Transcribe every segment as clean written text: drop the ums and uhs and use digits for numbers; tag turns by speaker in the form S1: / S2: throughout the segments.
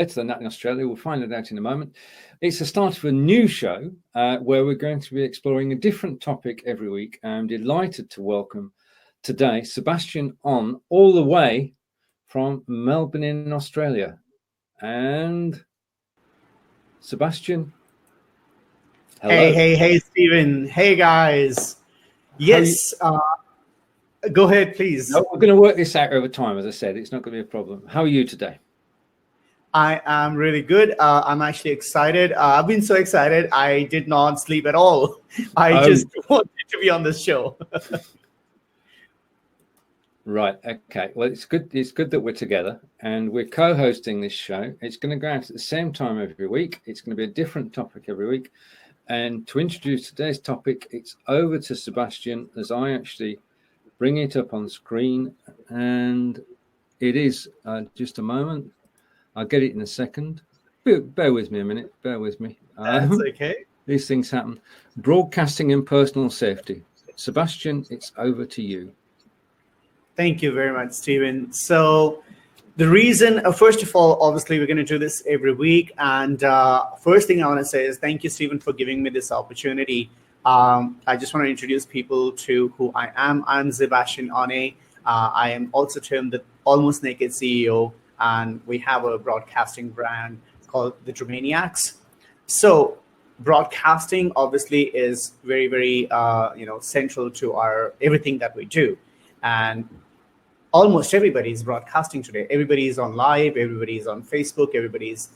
S1: better than that in Australia. We'll find it out in a moment. It's the start of a new show where we're going to be exploring a different topic every week. I'm delighted to welcome today Szebastian Onne, all the way from Melbourne in Australia. And Szebastian, hello.
S2: Hey, Stephen. Hey, guys. Yes, go ahead, please.
S1: No, we're going to work this out over time. As I said, it's not going to be a problem. How are you today?
S2: I am really good. I'm actually excited. I've been so excited. I did not sleep at all. I just wanted to be on this show.
S1: Right. Okay. Well, it's good. It's good that we're together and we're co-hosting this show. It's going to go out at the same time every week. It's going to be a different topic every week. And to introduce today's topic, it's over to Szebastian as I actually bring it up on screen. And it is just a moment. I'll get it in a second. Bear with me a minute. Bear with me.
S2: That's okay.
S1: These things happen. Broadcasting and personal safety. Szebastian, it's over to you.
S2: Thank you very much, Stephen. So the reason, first of all, obviously, we're going to do this every week. And first thing I want to say is thank you, Stephen, for giving me this opportunity. I just want to introduce people to who I am. I'm Szebastian Onne. I am also termed the Almost Naked CEO. And we have a broadcasting brand called the Dramaniacs. So broadcasting obviously is very, very, central to our everything that we do. And almost everybody is broadcasting today. Everybody is on live. Everybody is on Facebook. Everybody's,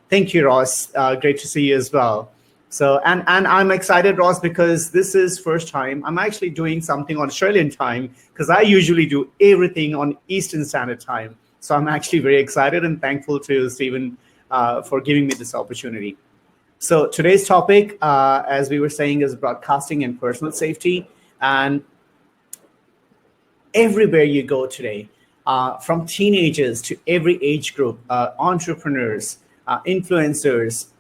S2: thank you, Ross. Great to see you as well. So, and I'm excited, Ross, because this is first time I'm actually doing something on Australian time because I usually do everything on Eastern Standard Time. So I'm actually very excited and thankful to Stephen for giving me this opportunity. So today's topic, as we were saying, is broadcasting and personal safety. And everywhere you go today, from teenagers to every age group, entrepreneurs, influencers,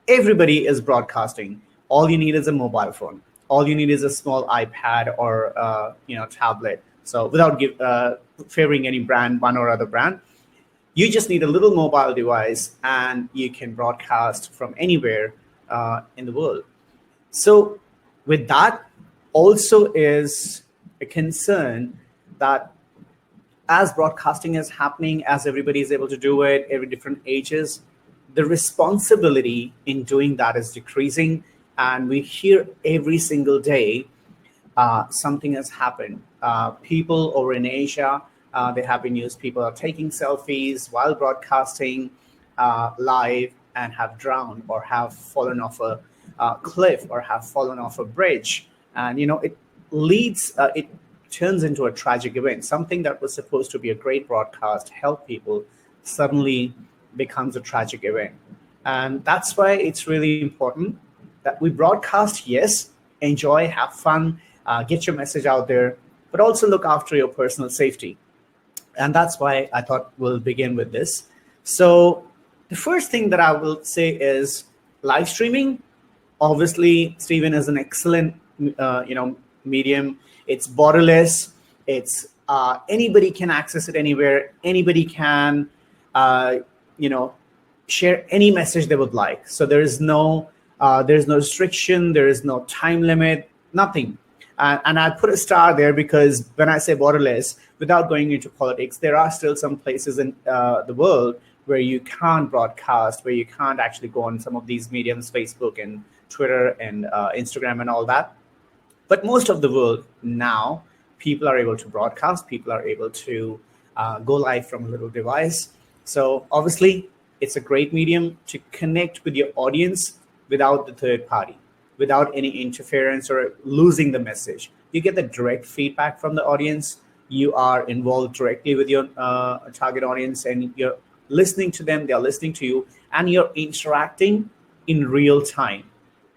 S2: everybody is broadcasting. All you need is a mobile phone. All you need is a small iPad or tablet. So without favoring any brand, one or other brand, you just need a little mobile device and you can broadcast from anywhere in the world. So with that also is a concern that as broadcasting is happening, as everybody is able to do it, every different ages, the responsibility in doing that is decreasing. And we hear every single day something has happened. People over in Asia, they have been used. People are taking selfies while broadcasting live and have drowned or have fallen off a cliff or have fallen off a bridge. And, it leads, it turns into a tragic event. Something that was supposed to be a great broadcast, help people, suddenly becomes a tragic event. And that's why it's really important that we broadcast, yes, enjoy, have fun, get your message out there, but also look after your personal safety. And that's why I thought we'll begin with this. So the first thing that I will say is live streaming. Obviously, Stephen is an excellent, medium. It's borderless. It's anybody can access it anywhere. Anybody can, share any message they would like. So there's no restriction. There is no time limit. Nothing. And I put a star there because when I say borderless, without going into politics, there are still some places in the world where you can't broadcast, where you can't actually go on some of these mediums, Facebook and Twitter and Instagram and all that. But most of the world now, people are able to broadcast, people are able to go live from a little device. So obviously, it's a great medium to connect with your audience without the third party, without any interference or losing the message. You get the direct feedback from the audience. You are involved directly with your target audience and you're listening to them, they're listening to you, and you're interacting in real time.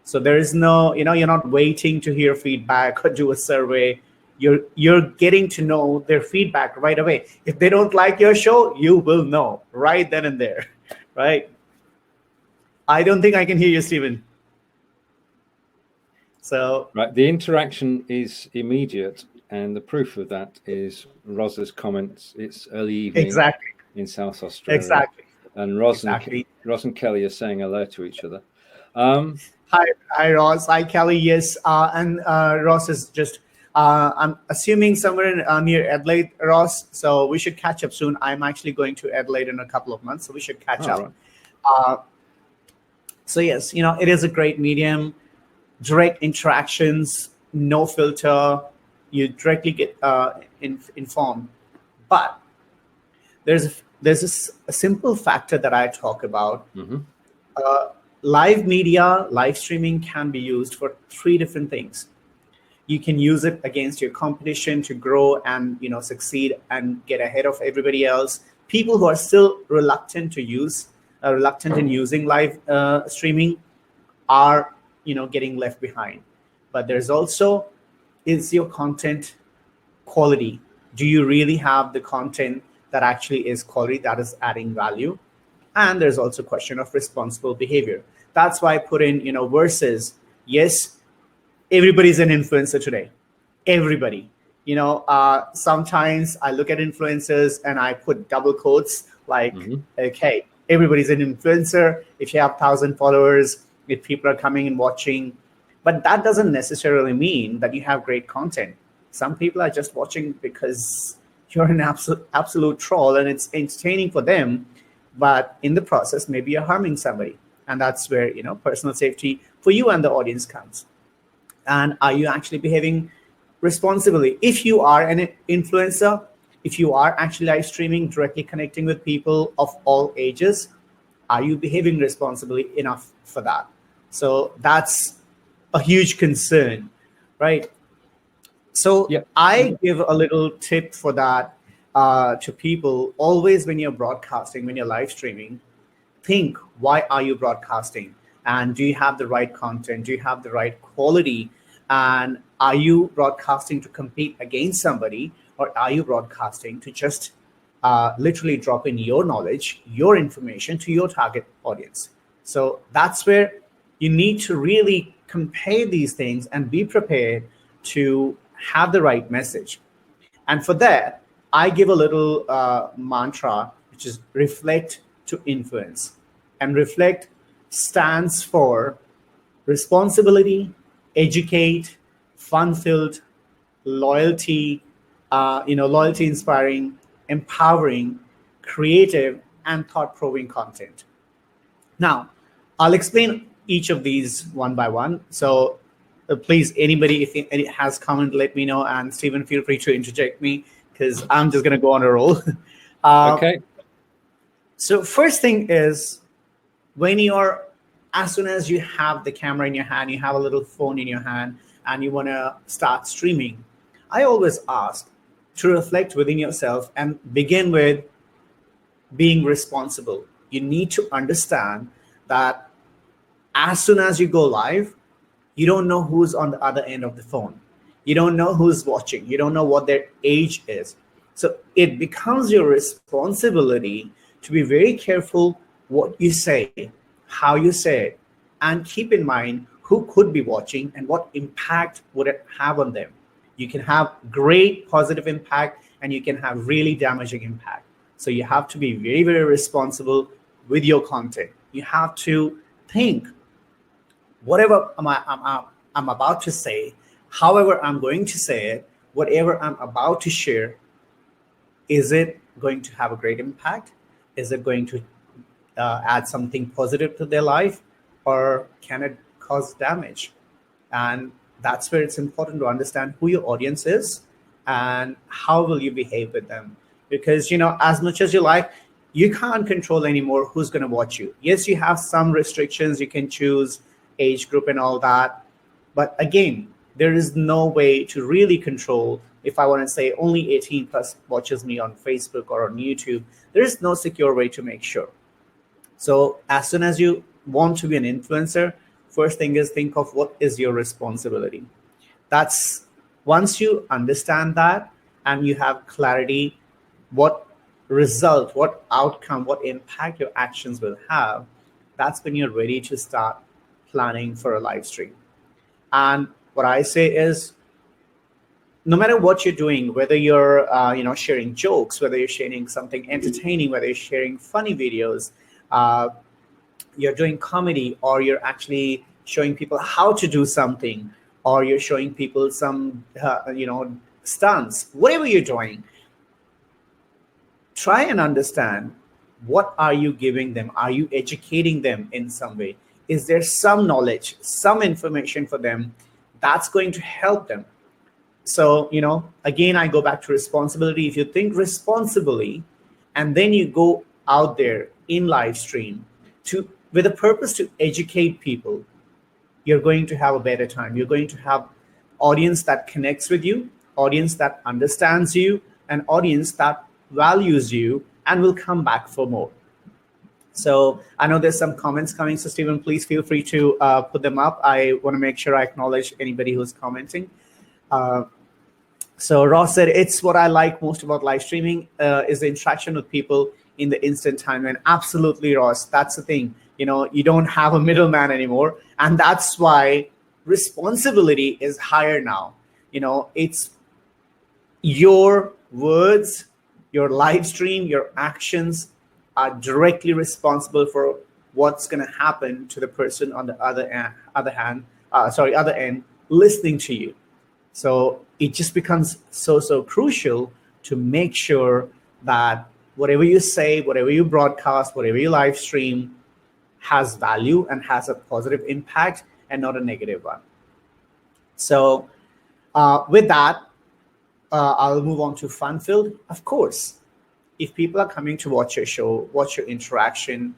S2: So there is no, you're not waiting to hear feedback or do a survey. You're getting to know their feedback right away. If they don't like your show, you will know right then and there, right? I don't think I can hear you, Stephen. So
S1: right, the interaction is immediate, and the proof of that is Rosa's comments. It's early evening
S2: exactly
S1: in South Australia.
S2: Exactly.
S1: And Ross
S2: Exactly.
S1: and Kelly are saying hello to each other.
S2: Hi, Ross. Hi, Kelly. Yes, and Ross is just. I'm assuming somewhere near Adelaide, Ross. So we should catch up soon. I'm actually going to Adelaide in a couple of months, so we should catch up.
S1: Right.
S2: So yes, it is a great medium, direct interactions, no filter. You directly get informed, but there's a simple factor that I talk about.
S1: Mm-hmm.
S2: Live media, live streaming can be used for three different things. You can use it against your competition to grow and succeed and get ahead of everybody else. People who are still reluctant in using live streaming are getting left behind. But there's also, is your content quality? Do you really have the content that actually is quality, that is adding value? And there's also a question of responsible behavior. That's why I put in versus. Yes, everybody's an influencer today. Everybody. Sometimes I look at influencers and I put double quotes like, okay, everybody's an influencer. If you have 1,000 followers, if people are coming and watching, but that doesn't necessarily mean that you have great content. Some people are just watching because you're an absolute troll and it's entertaining for them, but in the process, maybe you're harming somebody. And that's where, personal safety for you and the audience comes. And are you actually behaving responsibly? If you are an influencer, if you are actually live streaming, directly connecting with people of all ages, are you behaving responsibly enough for that? So that's a huge concern, right? So I give a little tip for that to people. Always when you're broadcasting, when you're live streaming, think, why are you broadcasting? And do you have the right content? Do you have the right quality? And are you broadcasting to compete against somebody, or are you broadcasting to just literally drop in your knowledge, your information to your target audience? So that's where you need to really compare these things and be prepared to have the right message. And for that, I give a little mantra, which is reflect to influence. And reflect stands for responsibility, educate, fun-filled, loyalty, loyalty inspiring, empowering, creative, and thought-provoking content. Now, I'll explain each of these one by one. So please, anybody, if it has comment, let me know. And Stephen, feel free to interject me because I'm just going to go on a roll.
S1: Okay.
S2: So first thing is, as soon as you have the camera in your hand, you have a little phone in your hand, and you want to start streaming, I always ask to reflect within yourself and begin with being responsible. You need to understand that as soon as you go live, you don't know who's on the other end of the phone. You don't know who's watching. You don't know what their age is. So it becomes your responsibility to be very careful what you say, how you say it, and keep in mind who could be watching and what impact would it have on them. You can have great positive impact and you can have really damaging impact. So you have to be very, very responsible with your content. You have to think, whatever I'm about to say, however I'm going to say it, whatever I'm about to share, is it going to have a great impact? Is it going to add something positive to their life, or can it cause damage? And that's where it's important to understand who your audience is and how will you behave with them. Because, as much as you like, you can't control anymore who's going to watch you. Yes, you have some restrictions. You can choose age group and all that. But again, there is no way to really control. If I want to say only 18 plus watches me on Facebook or on YouTube, there is no secure way to make sure. So as soon as you want to be an influencer, first thing is think of what is your responsibility. That's once you understand that and you have clarity, what result, what outcome, what impact your actions will have, that's when you're ready to start planning for a live stream. And what I say is, no matter what you're doing, whether you're sharing jokes, whether you're sharing something entertaining, whether you're sharing funny videos, uh, you're doing comedy, or you're actually showing people how to do something, or you're showing people some stunts, whatever you're doing, try and understand, what are you giving them? Are you educating them in some way? Is there some knowledge, some information for them that's going to help them? So, again, I go back to responsibility. If you think responsibly, and then you go out there in live stream to with a purpose to educate people, you're going to have a better time. You're going to have audience that connects with you, audience that understands you, an audience that values you and will come back for more. So I know there's some comments coming. So Stephen, please feel free to put them up. I want to make sure I acknowledge anybody who's commenting. So Ross said, it's what I like most about live streaming is the interaction with people in the instant timeline. Absolutely, Ross. That's the thing. You don't have a middleman anymore. And that's why responsibility is higher now. It's your words, your live stream, your actions are directly responsible for what's going to happen to the person on the other end listening to you. So it just becomes so crucial to make sure that whatever you say, whatever you broadcast, whatever you live stream has value and has a positive impact and not a negative one. So with that, I'll move on to fun-filled. Of course, if people are coming to watch your show, watch your interaction,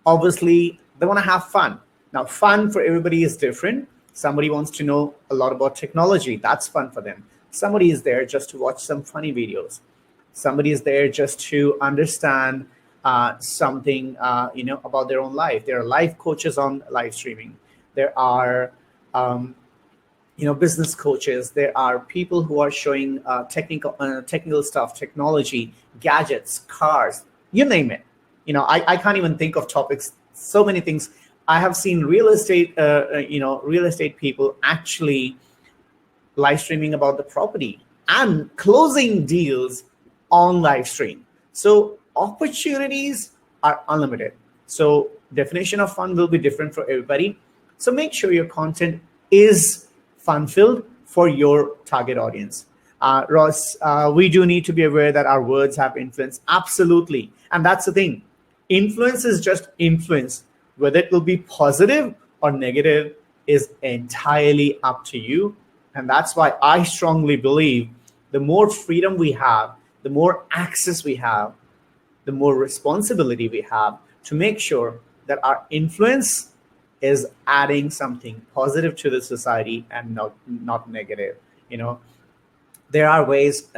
S2: obviously they want to have fun. Now, fun for everybody is different. Somebody wants to know a lot about technology. That's fun for them. Somebody is there just to watch some funny videos. Somebody is there just to understand something, about their own life. There are life coaches on live streaming. There are, business coaches. There are people who are showing technical stuff, technology, gadgets, cars, you name it. I can't even think of topics. So many things. I have seen real estate people actually live streaming about the property and closing deals on live stream. So opportunities are unlimited. So definition of fun will be different for everybody. So make sure your content is fun-filled for your target audience. Ross, we do need to be aware that our words have influence. Absolutely. And that's the thing. Influence is just influence. Whether it will be positive or negative is entirely up to you. And that's why I strongly believe the more freedom we have, the more access we have, the more responsibility we have to make sure that our influence is adding something positive to the society and not negative. There are ways,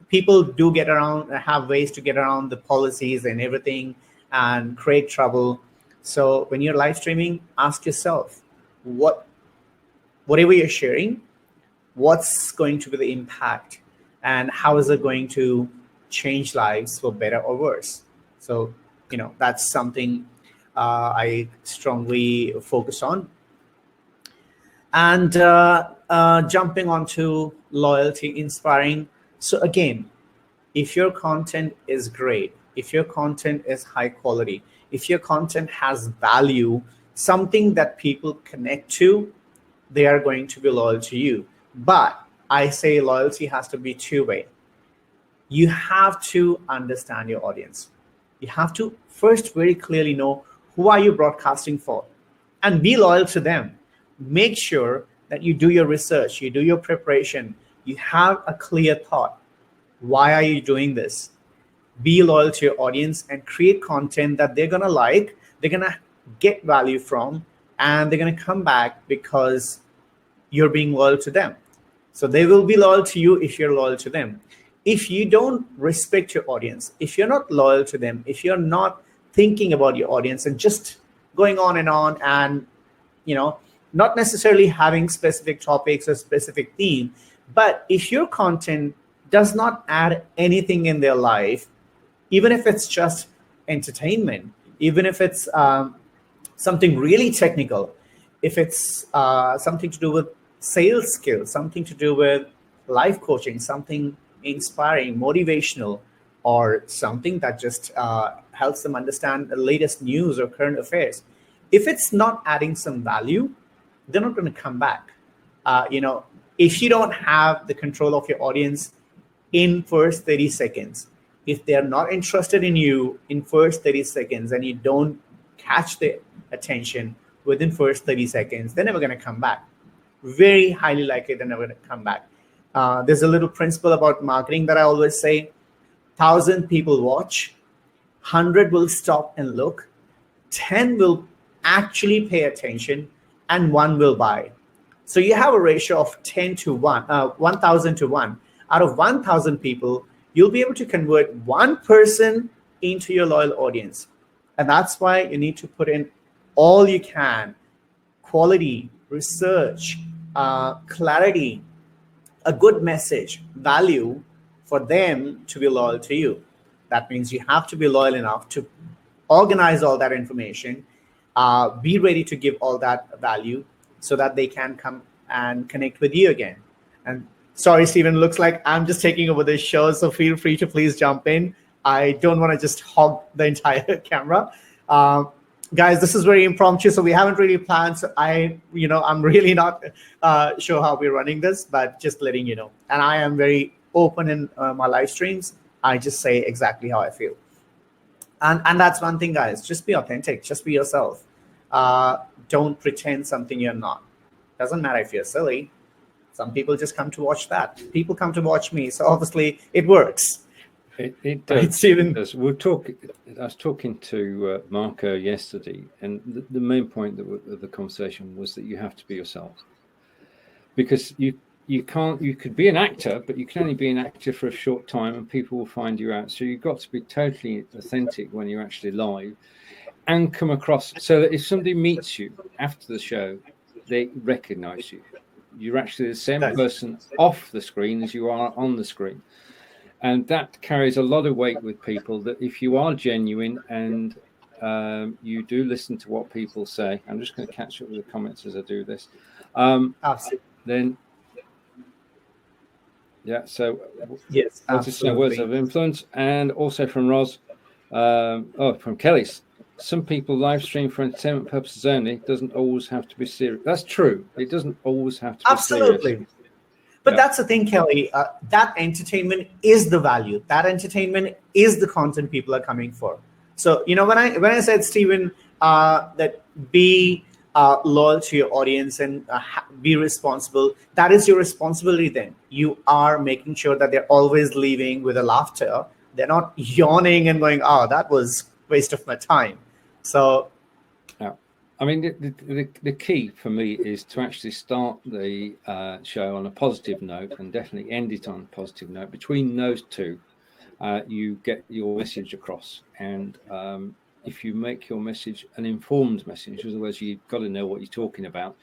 S2: people do have ways to get around the policies and everything and create trouble. So when you're live streaming, ask yourself, whatever you're sharing, what's going to be the impact and how is it going to change lives for better or worse? So, that's something I strongly focus on. And jumping onto loyalty, inspiring. So again, if your content is great, if your content is high quality, if your content has value, something that people connect to, they are going to be loyal to you. But I say loyalty has to be two-way. You have to understand your audience. You have to first very clearly know who are you broadcasting for and be loyal to them. Make sure that you do your research, you do your preparation, you have a clear thought. Why are you doing this? Be loyal to your audience and create content that they're going to like, they're going to get value from, and they're going to come back because you're being loyal to them. So they will be loyal to you if you're loyal to them. If you don't respect your audience, if you're not loyal to them, if you're not thinking about your audience and just going on and not necessarily having specific topics or specific theme, but if your content does not add anything in their life, even if it's just entertainment, even if it's something really technical, if it's something to do with sales skills, something to do with life coaching, something inspiring, motivational, or something that just helps them understand the latest news or current affairs. If it's not adding some value, they're not going to come back. If you don't have the control of your audience in first 30 seconds, if they're not interested in you in first 30 seconds and you don't catch their attention within first 30 seconds, they're never going to come back. Very highly likely they're never going to come back. There's a little principle about marketing that I always say: 1,000 people watch, 100 will stop and look, 10 will actually pay attention, and 1 will buy. So you have a ratio of 10 to 1, 1,000 to 1. Out of 1,000 people, you'll be able to convert 1 person into your loyal audience. And that's why you need to put in all you can: quality, research, clarity, a good message, value for them to be loyal to you. That means you have to be loyal enough to organize all that information, be ready to give all that value so that they can come and connect with you again. And sorry, Stephen, looks like I'm just taking over this show, so feel free to please jump in. I don't want to just hog the entire camera. Guys, this is very impromptu, so we haven't really planned. So I'm really not sure how we're running this, but just letting you know. And I am very open in my live streams. I just say exactly how I feel. And that's one thing, guys. Just be authentic. Just be yourself. Don't pretend something you're not. Doesn't matter if you're silly. Some people just come to watch that. People come to watch me, so obviously it works.
S1: It does.
S2: Right, Stephen?
S1: It does. I was talking to Marco yesterday, and the main point of the conversation was that you have to be yourself, because you could be an actor, but you can only be an actor for a short time, and people will find you out. So you've got to be totally authentic when you're actually live, and come across so that if somebody meets you after the show, they recognize you. You're actually the same person off the screen as you are on the screen. And that carries a lot of weight with people, that if you are genuine and you do listen to what people say, I'm just going to catch up with the comments as I do this. Then, yeah, so
S2: yes,
S1: absolutely. Words of influence. And also from Roz, from Kelly, some people live stream for entertainment purposes only. It doesn't always have to be serious. That's true. It doesn't always have to be serious.
S2: But that's the thing, Kelly. That entertainment is the value. That entertainment is the content people are coming for. So, when I said, Stephen, that be loyal to your audience and be responsible, that is your responsibility then. You are making sure that they're always leaving with a laughter. They're not yawning and going, oh, that was a waste of my time. So,
S1: I mean, the key for me is to actually start the show on a positive note and definitely end it on a positive note. Between those two, you get your message across. And if you make your message an informed message, in other words, you've got to know what you're talking about,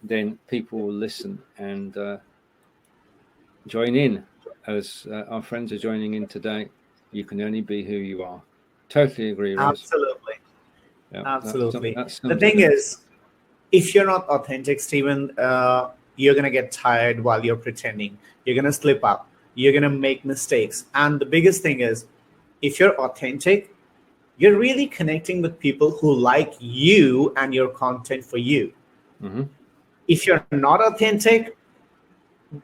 S1: then people will listen and join in. As our friends are joining in today, you can only be who you are. Totally agree, Rose.
S2: Absolutely.
S1: Yeah,
S2: absolutely. The thing is, if you're not authentic, Stephen, you're going to get tired while you're pretending. You're going to slip up. You're going to make mistakes. And the biggest thing is, if you're authentic, you're really connecting with people who like you and your content for you.
S1: Mm-hmm.
S2: If you're not authentic,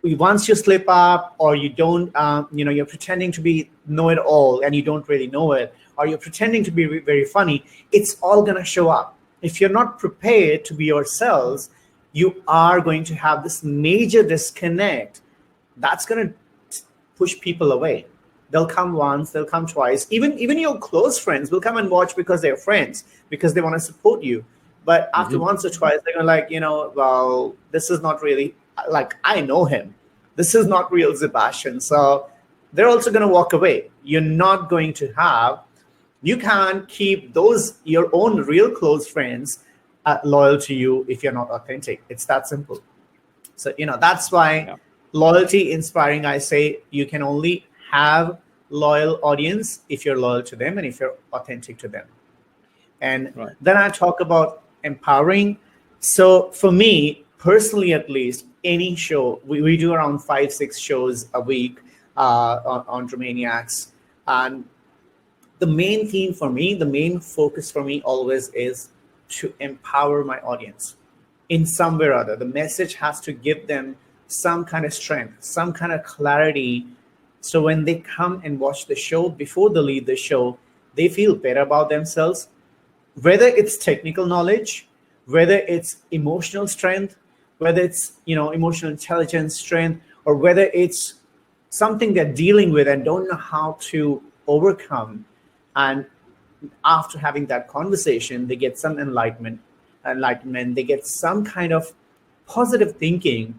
S2: once you slip up, or you don't, you're pretending to know it all and you don't really know it, or you're pretending to be very funny, it's all going to show up. If you're not prepared to be yourselves, you are going to have this major disconnect. That's going to push people away. They'll come once, they'll come twice. Even your close friends will come and watch because they're friends, because they want to support you. But after once or twice, they're going to well, this is not really, I know him. This is not real Szebastian. So they're also going to walk away. You're not going to you can't keep your own real close friends loyal to you if you're not authentic. It's that simple. So, that's why loyalty, inspiring, I say you can only have loyal audience if you're loyal to them and if you're authentic to them. And then I talk about empowering. So for me, personally, at least, any show, we do around 5-6 shows a week on Romaniacs. And the main theme for me, the main focus for me always is to empower my audience in some way or other. The message has to give them some kind of strength, some kind of clarity. So when they come and watch the show, before they leave the show, they feel better about themselves, whether it's technical knowledge, whether it's emotional strength, whether it's emotional intelligence strength, or whether it's something they're dealing with and don't know how to overcome. And after having that conversation, they get some enlightenment, they get some kind of positive thinking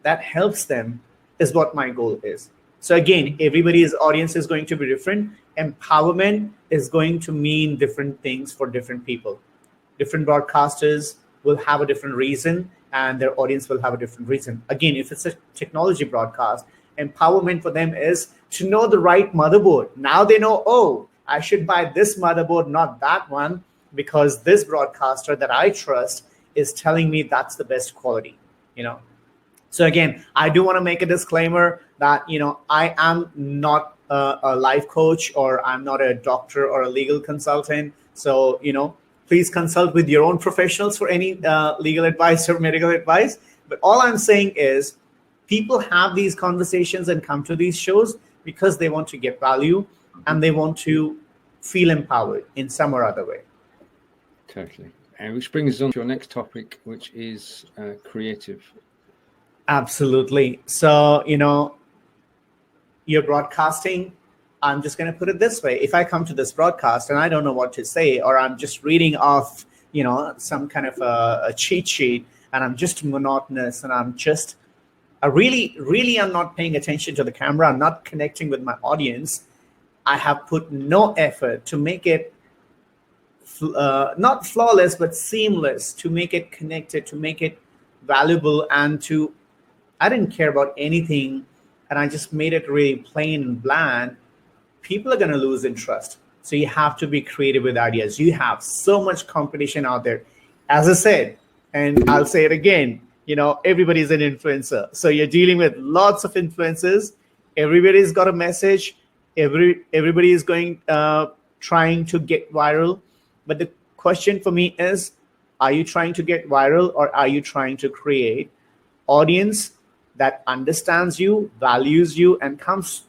S2: that helps them, is what my goal is. So again, everybody's audience is going to be different. Empowerment is going to mean different things for different people. Different broadcasters will have a different reason, and their audience will have a different reason. Again, if it's a technology broadcast, empowerment for them is to know the right motherboard. Now they know, oh, I should buy this motherboard, not that one, because this broadcaster that I trust is telling me that's the best quality. So again, I do want to make a disclaimer that I am not a life coach, or I'm not a doctor or a legal consultant. So please consult with your own professionals for any legal advice or medical advice. But all I'm saying is, people have these conversations and come to these shows because they want to get value and they want to feel empowered in some or other way.
S1: Totally. And which brings us on to your next topic, which is creative.
S2: Absolutely. So, you're broadcasting. I'm just going to put it this way. If I come to this broadcast and I don't know what to say, or I'm just reading off, some kind of a cheat sheet, and I'm just monotonous, and I really am not paying attention to the camera. I'm not connecting with my audience. I have put no effort to make it not flawless, but seamless, to make it connected, to make it valuable, and I didn't care about anything, and I just made it really plain and bland. People are going to lose interest. So you have to be creative with ideas. You have so much competition out there. As I said, and I'll say it again, everybody's an influencer. So you're dealing with lots of influencers. Everybody's got a message. Everybody is trying to get viral. But the question for me is, are you trying to get viral, or are you trying to create audience that understands you, values you, and comes,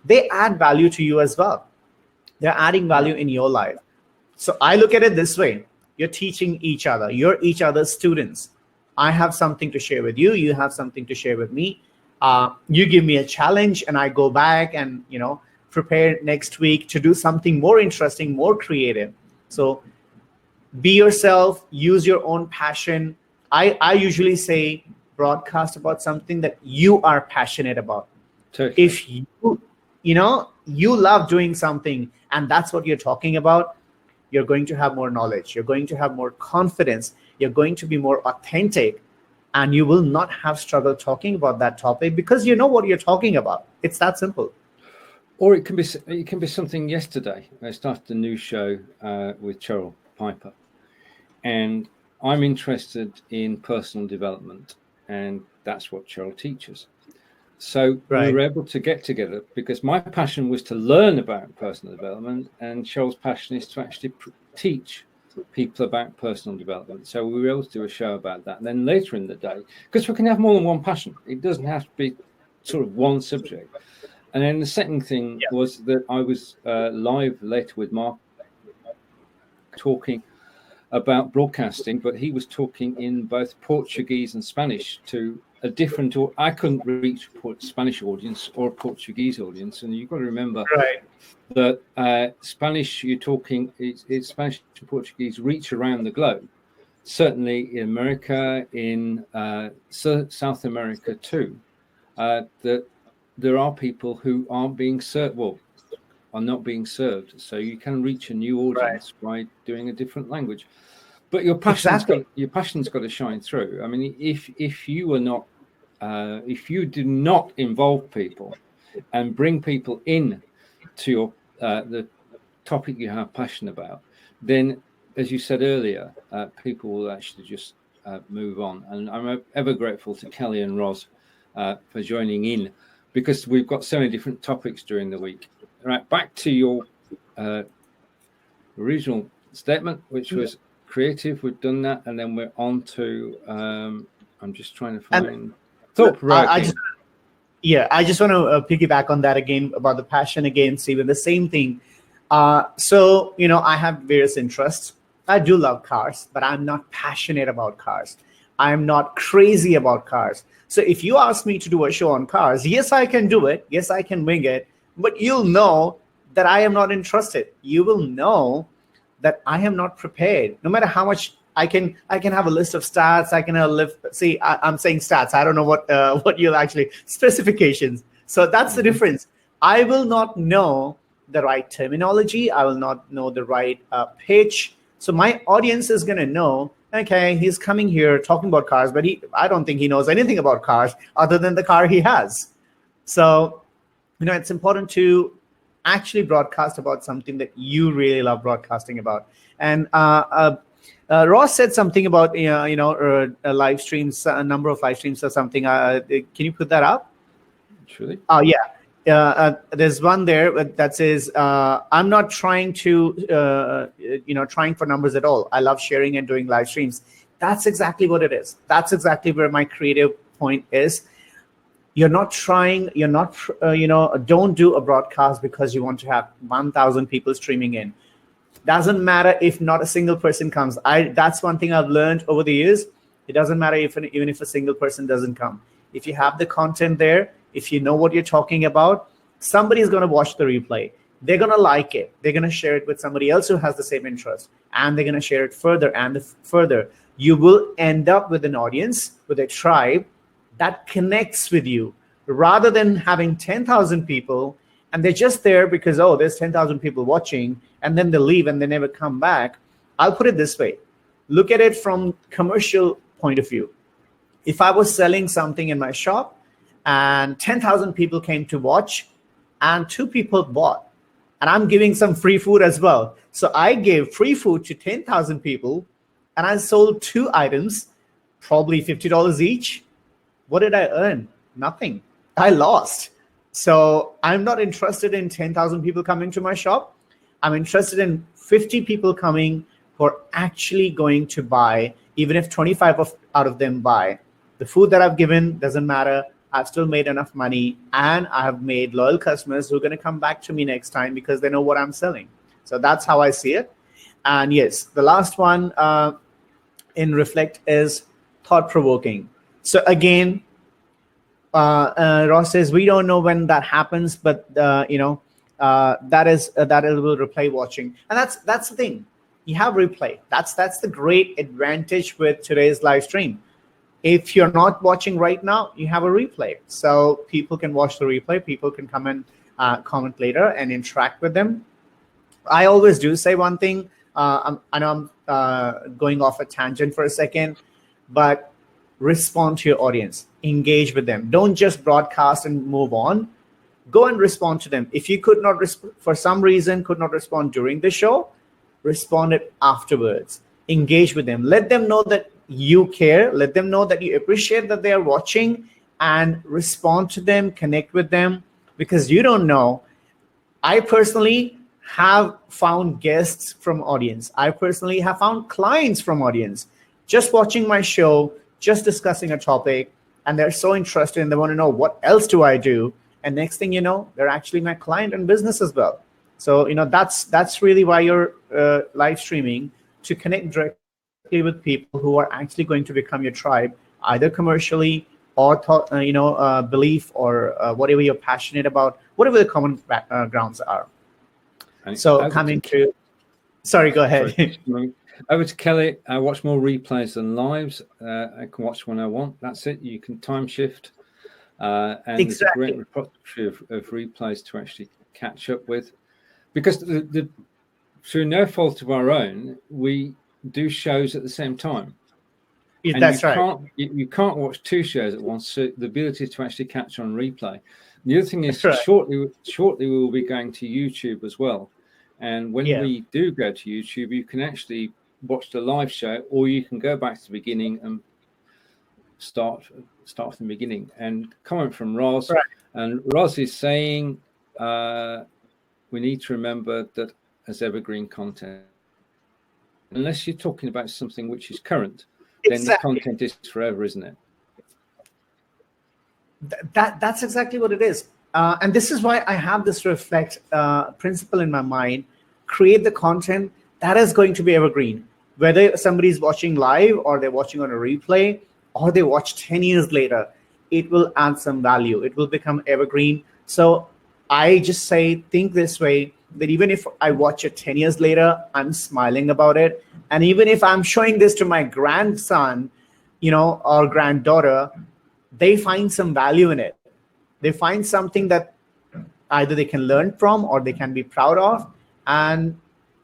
S2: they add value to you as well. They're adding value in your life. So I look at it this way. You're teaching each other. You're each other's students. I have something to share with you. You have something to share with me. You give me a challenge, and I go back and, prepare next week to do something more interesting, more creative. So be yourself, use your own passion. I usually say, broadcast about something that you are passionate about.
S1: Totally.
S2: If you love doing something and that's what you're talking about, you're going to have more knowledge. You're going to have more confidence. You're going to be more authentic, and you will not have struggle talking about that topic because you know what you're talking about. It's that simple.
S1: Or it can be something. Yesterday, I started a new show with Cheryl Piper, and I'm interested in personal development, and that's what Cheryl teaches. So we were able to get together because my passion was to learn about personal development, and Cheryl's passion is to actually teach people about personal development. So we were able to do a show about that. And then later in the day, because we can have more than one passion, it doesn't have to be sort of one subject. And then the second thing was that I was live later with Mark talking about broadcasting, but he was talking in both Portuguese and Spanish to a different, or I couldn't reach Spanish audience or a Portuguese audience. And you've got to remember that Spanish, you're talking, it's Spanish and Portuguese reach around the globe. Certainly in America, in South America too, that there are people who aren't being served, are not being served. So you can reach a new audience by doing a different language. But your passion's got to shine through. I mean, if you are not, if you do not involve people and bring people in to your the topic you have passion about, then, as you said earlier, people will actually just move on. And I'm ever grateful to Kelly and Roz for joining in, because we've got so many different topics during the week. Right, back to your original statement, which was creative. We've done that, and then we're on to. I'm just trying to find thought-provoking.
S2: I just want to piggyback on that again about the passion again, Stephen. The same thing. So I have various interests. I do love cars, but I'm not passionate about cars. I'm not crazy about cars. So if you ask me to do a show on cars, yes, I can do it. Yes, I can wing it. But you'll know that I am not interested. You will know that I am not prepared. No matter how much I can have a list of stats. I can I'm saying stats. I don't know what you'll actually specifications. So that's the difference. I will not know the right terminology. I will not know the right pitch. So my audience is going to know, okay, he's coming here talking about cars, but I don't think he knows anything about cars other than the car he has. So, it's important to actually broadcast about something that you really love broadcasting about. And Ross said something about live streams, a number of live streams or something. Can you put that up?
S1: Surely.
S2: Oh yeah. There's one there that says, I'm not trying to, trying for numbers at all. I love sharing and doing live streams. That's exactly what it is. That's exactly where my creative point is. You're not trying, don't do a broadcast because you want to have 1,000 people streaming in. Doesn't matter if not a single person comes. That's one thing I've learned over the years. It doesn't matter even if a single person doesn't come. If you have the content there, if you know what you're talking about, somebody's going to watch the replay. They're going to like it. They're going to share it with somebody else who has the same interest. And they're going to share it further and further. You will end up with an audience, with a tribe that connects with you, rather than having 10,000 people and they're just there because, there's 10,000 people watching, and then they leave and they never come back. I'll put it this way. Look at it from commercial point of view. If I was selling something in my shop and 10,000 people came to watch and 2 people bought, and I'm giving some free food as well. So I gave free food to 10,000 people and I sold 2 items, probably $50 each. What did I earn? Nothing. I lost. So I'm not interested in 10,000 people coming to my shop. I'm interested in 50 people coming who are actually going to buy, even if 25 out of them buy. The food that I've given doesn't matter. I've still made enough money, and I have made loyal customers who are going to come back to me next time because they know what I'm selling. So that's how I see it. And yes, the last one in Reflect is thought-provoking. So again, Ross says, we don't know when that happens, but that will replay watching. And that's the thing. You have replay. That's the great advantage with today's live stream. If you're not watching right now, you have a replay. So people can watch the replay. People can come and comment later and interact with them. I always do say one thing. I know I'm going off a tangent for a second, but respond to your audience. Engage with them. Don't just broadcast and move on. Go and respond to them. If you could not, for some reason, could not respond during the show, respond it afterwards. Engage with them. Let them know that you care. Let them know that you appreciate that they are watching, and respond to them, connect with them, because you don't know. I personally have found guests from audience. I personally have found clients from audience. Just watching my show, just discussing a topic, and they're so interested and they want to know, what else do I do? And next thing you know, they're actually my client and business as well. So, that's really why you're live streaming, to connect directly with people who are actually going to become your tribe, either commercially or belief, or whatever you're passionate about, whatever the common grounds are. So coming to, sorry, go ahead.
S1: Sorry. Over to Kelly. I watch more replays than lives. I can watch when I want. That's it. You can time shift. And
S2: exactly.
S1: There's a great repository of replays to actually catch up with. Because through no fault of our own, we do shows at the same time.
S2: Yeah, that's right.
S1: You can't watch 2 shows at once. So the ability to actually catch on replay. The other thing is,
S2: right.
S1: shortly we will be going to YouTube as well. And when we do go to YouTube, you can actually watch the live show, or you can go back to the beginning and start from the beginning. And comment from Roz, right. And Roz is saying we need to remember that as evergreen content. Unless you're talking about something which is current, then the content is forever, isn't it?
S2: That's exactly what it is. And this is why I have this reflect principle in my mind. Create the content that is going to be evergreen. Whether somebody's watching live or they're watching on a replay or they watch 10 years later, it will add some value. It will become evergreen. So I just say, think this way, that even if I watch it 10 years later, I'm smiling about it. And even if I'm showing this to my grandson, or granddaughter, they find some value in it. They find something that either they can learn from or they can be proud of. And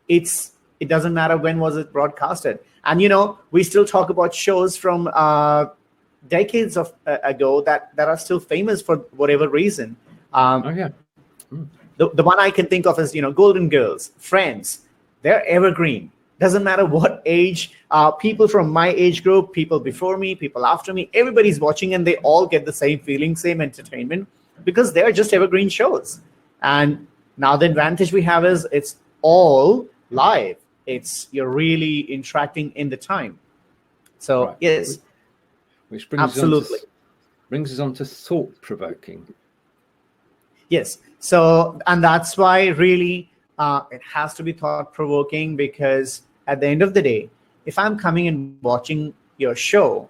S2: it doesn't matter when was it broadcasted. And, we still talk about shows from decades ago that are still famous for whatever reason. The one I can think of is, Golden Girls, Friends. They're evergreen. Doesn't matter what age, people from my age group, people before me, people after me, everybody's watching and they all get the same feeling, same entertainment, because they're just evergreen shows. And now the advantage we have is it's all live. You're really interacting in the time. So right. Yes,
S1: which brings absolutely brings us on to thought-provoking.
S2: Yes. So, and that's why really it has to be thought-provoking, because at the end of the day, if I'm coming and watching your show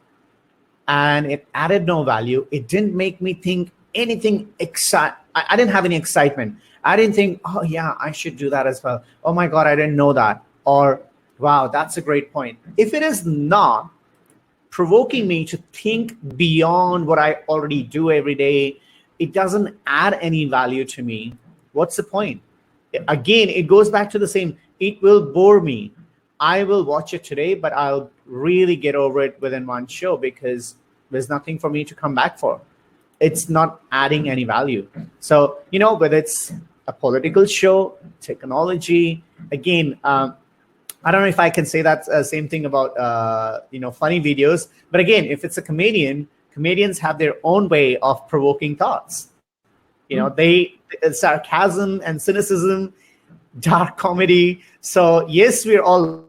S2: and it added no value, it didn't make me think anything I didn't have any excitement. I didn't think, oh yeah, I should do that as well. Oh my God, I didn't know that. Or, wow, that's a great point. If it is not provoking me to think beyond what I already do every day, it doesn't add any value to me, what's the point? Again, it goes back to the same, it will bore me. I will watch it today, but I'll really get over it within one show because there's nothing for me to come back for. It's not adding any value. So, whether it's a political show, technology, again, I don't know if I can say that same thing about, funny videos. But again, if it's a comedians have their own way of provoking thoughts. Sarcasm and cynicism, dark comedy. So yes, we're all